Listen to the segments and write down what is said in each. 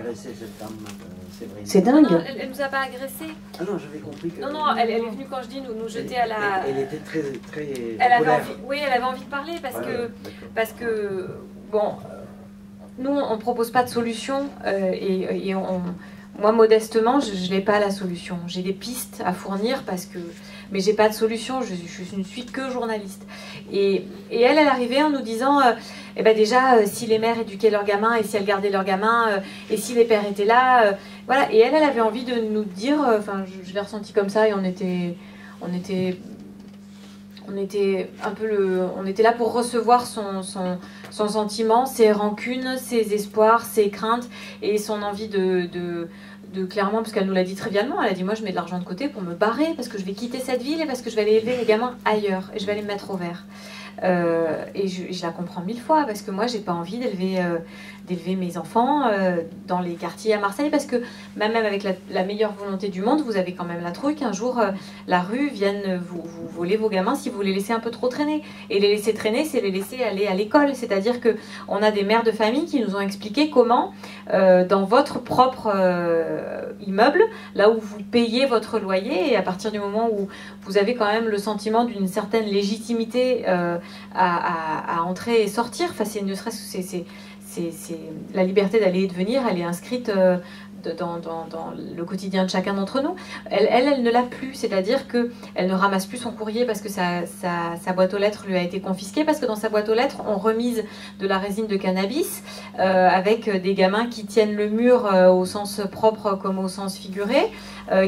agressé cette dame, Séverine? C'est dingue. Non, elle nous a pas agressés. Ah non, j'avais compris que... Non, non, elle est venue, quand je dis, nous jeter à la... Elle était très Elle avait colère. envie, oui, elle avait envie de parler parce Ouais, que bon, nous, on ne propose pas de solution moi, modestement, je n'ai pas la solution. J'ai des pistes à fournir mais j'ai pas de solution, je ne suis que journaliste. Et elle arrivait en nous disant, eh ben déjà, si les mères éduquaient leurs gamins et si elles gardaient leurs gamins, et si les pères étaient là, voilà. Et elle avait envie de nous dire, enfin, je l'ai ressenti comme ça, et on était là pour recevoir son sentiment, ses rancunes, ses espoirs, ses craintes et son envie de clairement, parce qu'elle nous l'a dit trivialement, elle a dit moi je mets de l'argent de côté pour me barrer parce que je vais quitter cette ville et parce que je vais aller élever les gamins ailleurs et je vais aller me mettre au vert. Et je la comprends 1000 fois parce que moi j'ai pas envie d'élever mes enfants dans les quartiers à Marseille parce que même avec la meilleure volonté du monde, vous avez quand même la trouille qu'un jour la rue vienne vous voler vos gamins si vous les laissez un peu trop traîner. Et les laisser traîner, c'est les laisser aller à l'école. C'est-à-dire que on a des mères de famille qui nous ont expliqué comment dans votre propre immeuble, là où vous payez votre loyer, et à partir du moment où vous avez quand même le sentiment d'une certaine légitimité à entrer et sortir, enfin, ne serait-ce que c'est la liberté d'aller et de venir, elle est inscrite dans le quotidien de chacun d'entre nous. Elle ne l'a plus, c'est-à-dire qu'elle ne ramasse plus son courrier parce que sa boîte aux lettres lui a été confisquée, parce que dans sa boîte aux lettres, on remise de la résine de cannabis avec des gamins qui tiennent le mur au sens propre comme au sens figuré,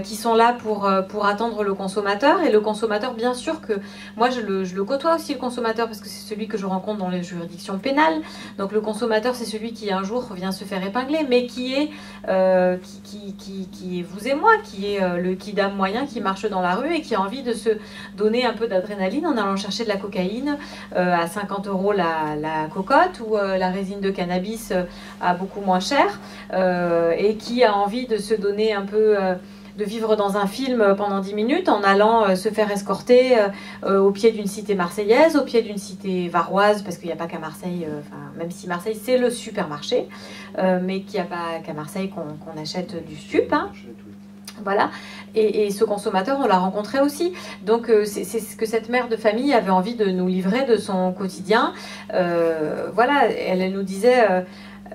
qui sont là pour attendre le consommateur. Et le consommateur, bien sûr que moi je le côtoie aussi, le consommateur, parce que c'est celui que je rencontre dans les juridictions pénales. Donc le consommateur, c'est celui qui un jour vient se faire épingler, mais qui est vous et moi, qui est le kidam moyen qui marche dans la rue et qui a envie de se donner un peu d'adrénaline en allant chercher de la cocaïne à 50 € la cocotte, ou la résine de cannabis à beaucoup moins cher, et qui a envie de se donner un peu... de vivre dans un film pendant 10 minutes en allant se faire escorter au pied d'une cité marseillaise, au pied d'une cité varoise, parce qu'il n'y a pas qu'à Marseille, même si Marseille c'est le supermarché, mais qu'il n'y a pas qu'à Marseille qu'on achète du stup. Hein. Voilà. Et ce consommateur, on l'a rencontré aussi. Donc c'est ce que cette mère de famille avait envie de nous livrer de son quotidien. Voilà, elle nous disait...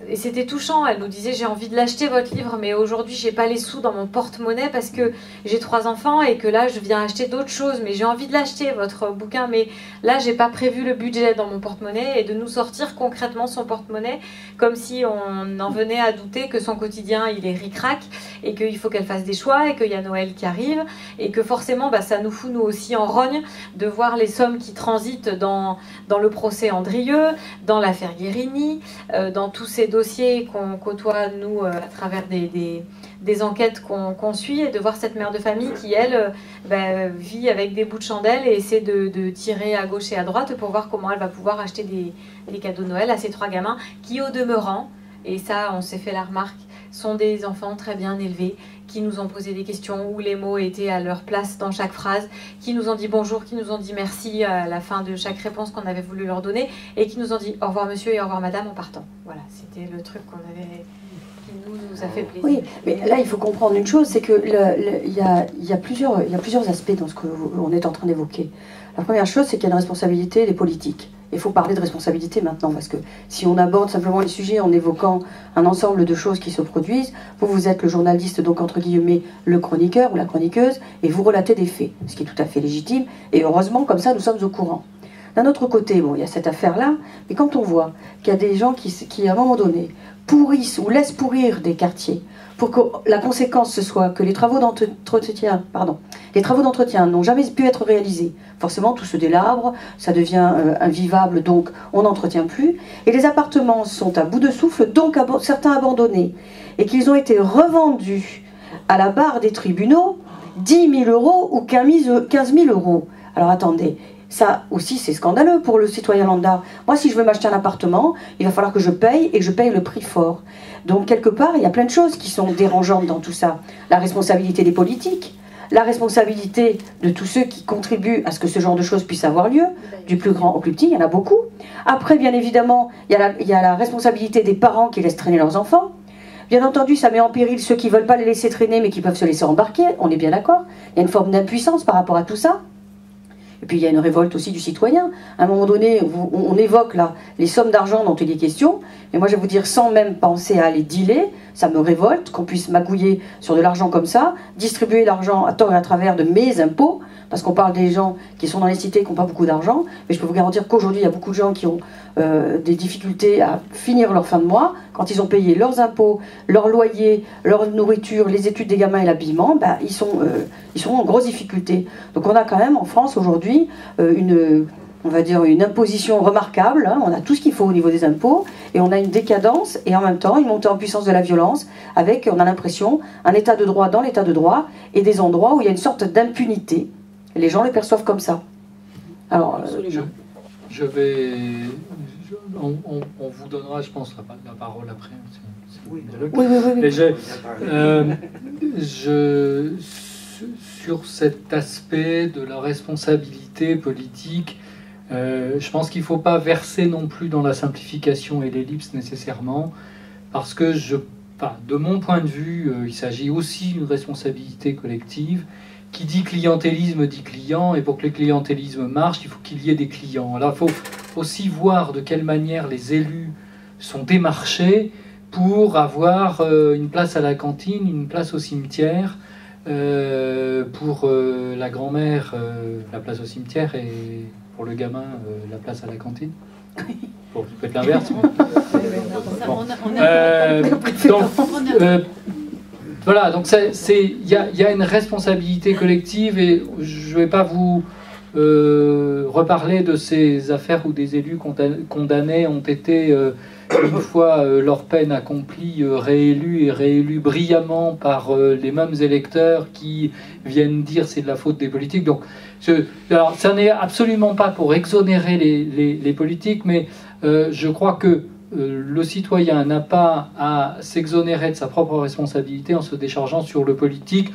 et c'était touchant, elle nous disait j'ai envie de l'acheter votre livre, mais aujourd'hui j'ai pas les sous dans mon porte-monnaie parce que j'ai 3 enfants et que là je viens acheter d'autres choses, mais j'ai envie de l'acheter votre bouquin, mais là j'ai pas prévu le budget dans mon porte-monnaie, et de nous sortir concrètement son porte-monnaie comme si on en venait à douter que son quotidien il est ric-rac et qu'il faut qu'elle fasse des choix et qu'il y a Noël qui arrive et que forcément ça nous fout nous aussi en rogne de voir les sommes qui transitent dans le procès Andrieux, dans l'affaire Guérini, dans tous ces dossiers qu'on côtoie, nous, à travers des enquêtes qu'on suit, et de voir cette mère de famille qui, elle, vit avec des bouts de chandelle et essaie de tirer à gauche et à droite pour voir comment elle va pouvoir acheter des cadeaux de Noël à ses 3 gamins qui, au demeurant, et ça, on s'est fait la remarque, sont des enfants très bien élevés, qui nous ont posé des questions où les mots étaient à leur place dans chaque phrase, qui nous ont dit bonjour, qui nous ont dit merci à la fin de chaque réponse qu'on avait voulu leur donner, et qui nous ont dit au revoir monsieur et au revoir madame en partant. Voilà, c'était le truc qui nous a fait plaisir. Oui, mais là il faut comprendre une chose, c'est que il y a plusieurs aspects dans ce qu'on est en train d'évoquer. La première chose, c'est qu'il y a une responsabilité des politiques. Il faut parler de responsabilité maintenant, parce que si on aborde simplement les sujets en évoquant un ensemble de choses qui se produisent, vous êtes le journaliste, donc entre guillemets le chroniqueur ou la chroniqueuse, et vous relatez des faits, ce qui est tout à fait légitime, et heureusement, comme ça, nous sommes au courant. D'un autre côté, bon, il y a cette affaire-là, mais quand on voit qu'il y a des gens qui, à un moment donné, pourrissent ou laissent pourrir des quartiers, pour que la conséquence ce soit que les travaux d'entretien n'ont jamais pu être réalisés. Forcément, tout se délabre, ça devient invivable, donc on n'entretient plus. Et les appartements sont à bout de souffle, donc certains abandonnés. Et qu'ils ont été revendus à la barre des tribunaux 10 000 € ou 15 000 €. Alors attendez, ça aussi c'est scandaleux pour le citoyen lambda. Moi, si je veux m'acheter un appartement, il va falloir que je paye, et que je paye le prix fort. Donc quelque part, il y a plein de choses qui sont dérangeantes dans tout ça. La responsabilité des politiques, la responsabilité de tous ceux qui contribuent à ce que ce genre de choses puisse avoir lieu, du plus grand au plus petit, il y en a beaucoup. Après, bien évidemment, il y a la responsabilité des parents qui laissent traîner leurs enfants. Bien entendu, ça met en péril ceux qui ne veulent pas les laisser traîner, mais qui peuvent se laisser embarquer, on est bien d'accord. Il y a une forme d'impuissance par rapport à tout ça. Et puis il y a une révolte aussi du citoyen. À un moment donné, on évoque là les sommes d'argent dont il est question, mais moi je vais vous dire, sans même penser à les dealer, ça me révolte qu'on puisse magouiller sur de l'argent comme ça, distribuer l'argent à tort et à travers de mes impôts, parce qu'on parle des gens qui sont dans les cités, qui n'ont pas beaucoup d'argent, mais je peux vous garantir qu'aujourd'hui il y a beaucoup de gens qui ont des difficultés à finir leur fin de mois, quand ils ont payé leurs impôts, leur loyer, leur nourriture, les études des gamins et l'habillement, ben, ils sont en grosse difficulté. Donc on a quand même en France aujourd'hui on va dire une imposition remarquable, hein. On a tout ce qu'il faut au niveau des impôts, et on a une décadence, et en même temps une montée en puissance de la violence, avec, on a l'impression, un état de droit dans l'état de droit, et des endroits où il y a une sorte d'impunité. Les gens le perçoivent comme ça. Alors, on vous donnera, je pense, la parole après. Oui. Mais sur cet aspect de la responsabilité politique, je pense qu'il ne faut pas verser non plus dans la simplification et l'ellipse nécessairement, parce que de mon point de vue, il s'agit aussi d'une responsabilité collective. Qui dit clientélisme dit client, et pour que le clientélisme marche, il faut qu'il y ait des clients. Alors il faut aussi voir de quelle manière les élus sont démarchés pour avoir une place à la cantine, une place au cimetière, pour la grand-mère, la place au cimetière, et pour le gamin, la place à la cantine. Bon, ça peut être l'inverse. Voilà, donc il y a une responsabilité collective, et je ne vais pas vous reparler de ces affaires où des élus condamnés ont été, une fois leur peine accomplie, réélus brillamment par les mêmes électeurs qui viennent dire c'est de la faute des politiques. Donc, alors, ça n'est absolument pas pour exonérer les politiques, mais je crois que le citoyen n'a pas à s'exonérer de sa propre responsabilité en se déchargeant sur le politique.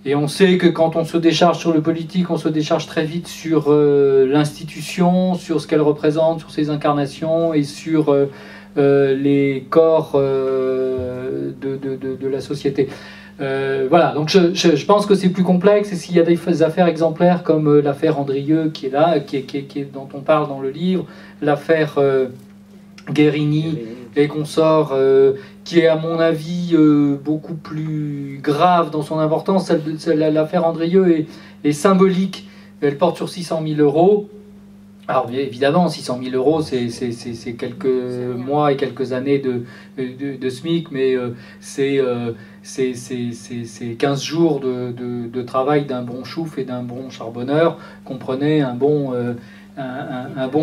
Et on sait que quand on se décharge sur le politique, on se décharge très vite sur l'institution, sur ce qu'elle représente, sur ses incarnations et sur les corps de la société. Voilà, donc je pense que c'est plus complexe, et s'il y a des affaires exemplaires comme l'affaire Andrieux qui est là, dont on parle dans le livre, l'affaire Guérini et consorts, qui est à mon avis beaucoup plus grave dans son importance. L'affaire Andrieux est symbolique, elle porte sur 600 000 euros. Alors évidemment, 600 000 euros, c'est quelques mois et quelques années de SMIC, mais c'est 15 jours de travail d'un bon chouf et d'un bon charbonneur, comprenez un bon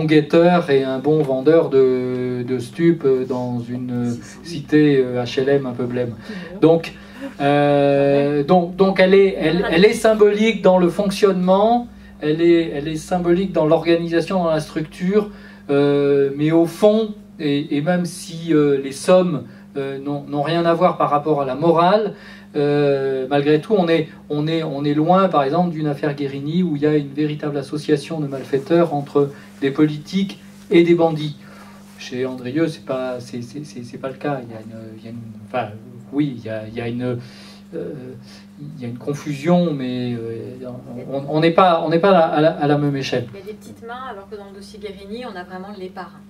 guetteur et un bon vendeur de stupes dans une cité HLM un peu blême. Donc elle est symbolique dans le fonctionnement, elle est symbolique dans l'organisation, dans la structure, mais au fond, et même si les sommes n'ont rien à voir par rapport à la morale, malgré tout, on est loin, par exemple, d'une affaire Guérini où il y a une véritable association de malfaiteurs entre des politiques et des bandits. Chez Andrieux, c'est pas le cas. Il y a une confusion, mais on n'est pas à la même échelle. Il y a des petites mains, alors que dans le dossier Guérini, on a vraiment les parrains.